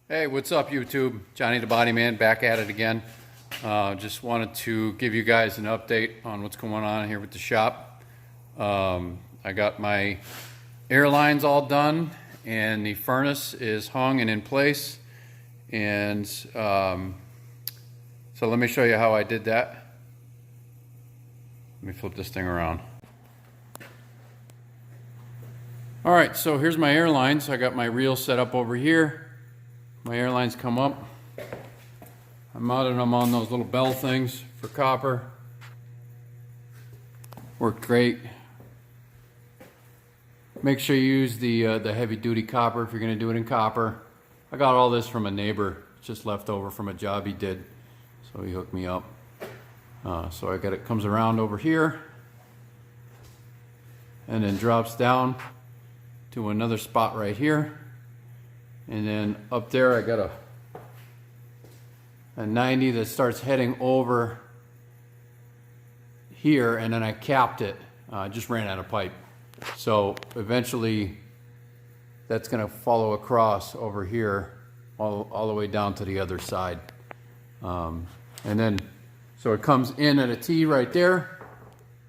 Hey, what's up YouTube? Johnny the Body Man back at it again. Just wanted to give you guys an update on what's going on here with the shop. I got my air lines all done and the furnace is hung and in place. And so let me show you how I did that. Let me flip this thing around. Alright, so here's my air lines. I got my reel set up over here. My air lines come up. I mounted them on those little bell things for copper. Worked great. Make sure you use the heavy duty copper if you're going to do it in copper. I got all this from a neighbor, just left over from a job he did, so he hooked me up. So I got it, comes around over here and then drops down to another spot right here. And then up there I got a 90 that starts heading over here, and then I capped it. Just ran out of pipe. So eventually that's going to follow across over here all the way down to the other side. And then, so it comes in at a T right there.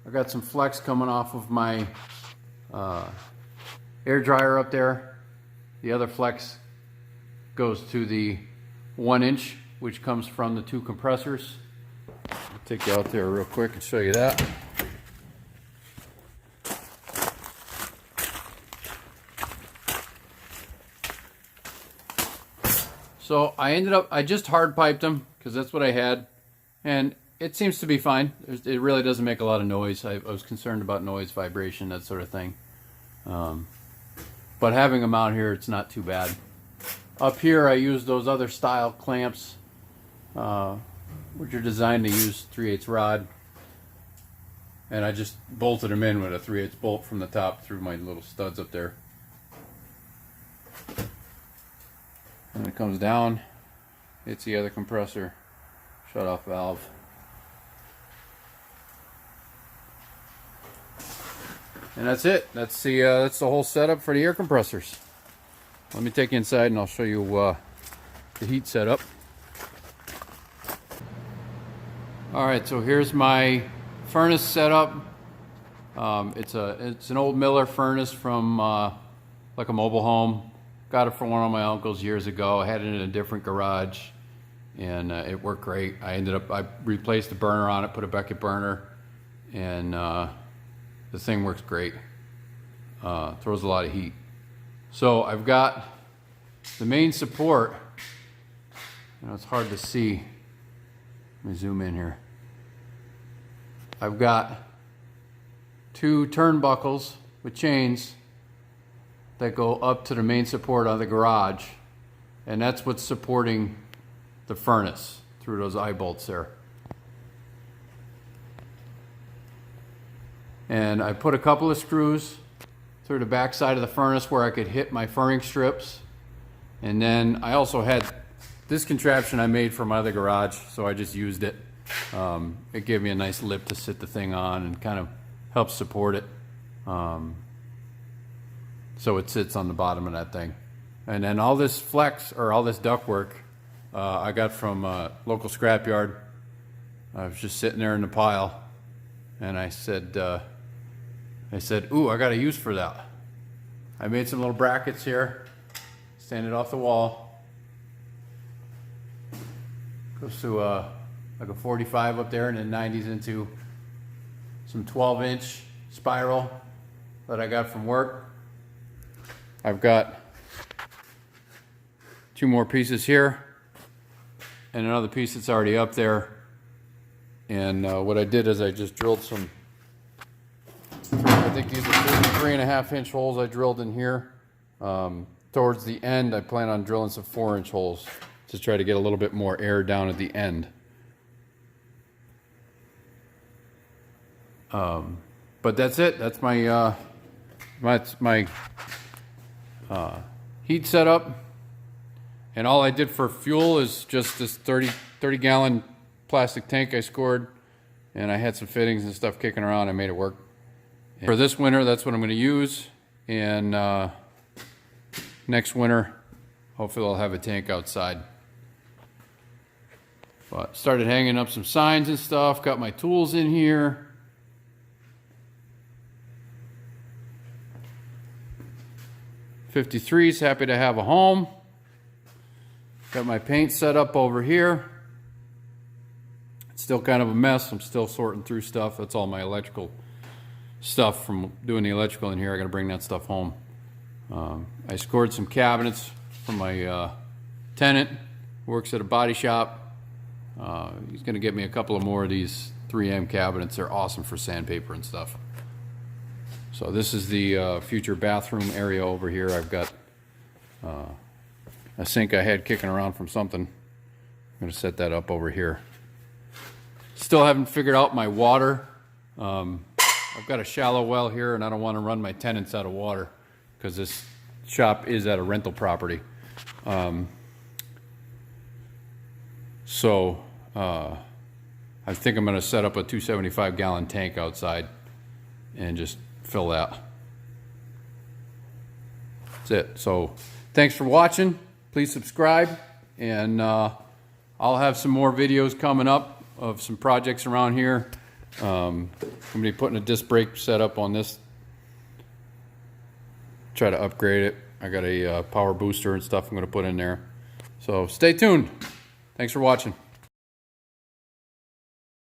I got some flex coming off of my air dryer up there. The other flex goes to the 1 inch, which comes from the 2 compressors. I'll take you out there real quick and show you that. So I just hard piped them because that's what I had, and it seems to be fine. It really doesn't make a lot of noise. I was concerned about noise, vibration, that sort of thing. But having them out here, it's not too bad. Up here I use those other style clamps, which are designed to use 3/8 rod, and I just bolted them in with a 3/8 bolt from the top through my little studs up there. And it comes down, hits the other compressor, shut off valve. And that's it. That's the whole setup for the air compressors. Let me take you inside and I'll show you the heat setup. Alright, so here's my furnace setup. It's an old Miller furnace from like a mobile home. Got it from one of my uncles years ago. I had it in a different garage and it worked great. I replaced the burner on it, put a Beckett burner, and the thing works great. Throws a lot of heat. So I've got the main support. It's hard to see. Let me zoom in here. I've got 2 turnbuckles with chains that go up to the main support on the garage, and that's what's supporting the furnace through those eye bolts there. And I put a couple of screws through the back side of the furnace where I could hit my furring strips. And then I also had this contraption I made for my other garage, so I just used it. It gave me a nice lip to sit the thing on and kind of helps support it. So it sits on the bottom of that thing. And then all this flex, or all this ductwork, I got from a local scrapyard. I was just sitting there in the pile, and I said, ooh, I got a use for that. I made some little brackets here, stand it off the wall. Goes to like a 45 up there, and then 90s into some 12-inch spiral that I got from work. I've got 2 more pieces here, and another piece that's already up there. And what I did is I just drilled some, I think these are 3.5-inch holes I drilled in here. Towards the end, I plan on drilling some 4-inch holes to try to get a little bit more air down at the end. But that's it. That's my heat setup. And all I did for fuel is just this 30 gallon plastic tank I scored, and I had some fittings and stuff kicking around. I made it work. For this winter, that's what I'm going to use, and next winter hopefully I'll have a tank outside. But started hanging up some signs and stuff. Got my tools in here. '53's happy to have a home. Got my paint set up over here. It's still kind of a mess. I'm still sorting through stuff. That's all my electrical stuff from doing the electrical in here. I got to bring that stuff home. I scored some cabinets from my tenant who works at a body shop. He's going to get me a couple of more of these 3M cabinets. They're awesome for sandpaper and stuff. So this is the future bathroom area over here. I've got a sink I had kicking around from something. I'm going to set that up over here. Still haven't figured out my water. I've got a shallow well here, and I don't want to run my tenants out of water because this shop is at a rental property. So I think I'm going to set up a 275-gallon tank outside and just fill that. That's it. So thanks for watching. Please subscribe, and I'll have some more videos coming up of some projects around here. I'm going to be putting a disc brake setup on this. Try to upgrade it. I got a power booster and stuff I'm going to put in there. So stay tuned. Thanks for watching.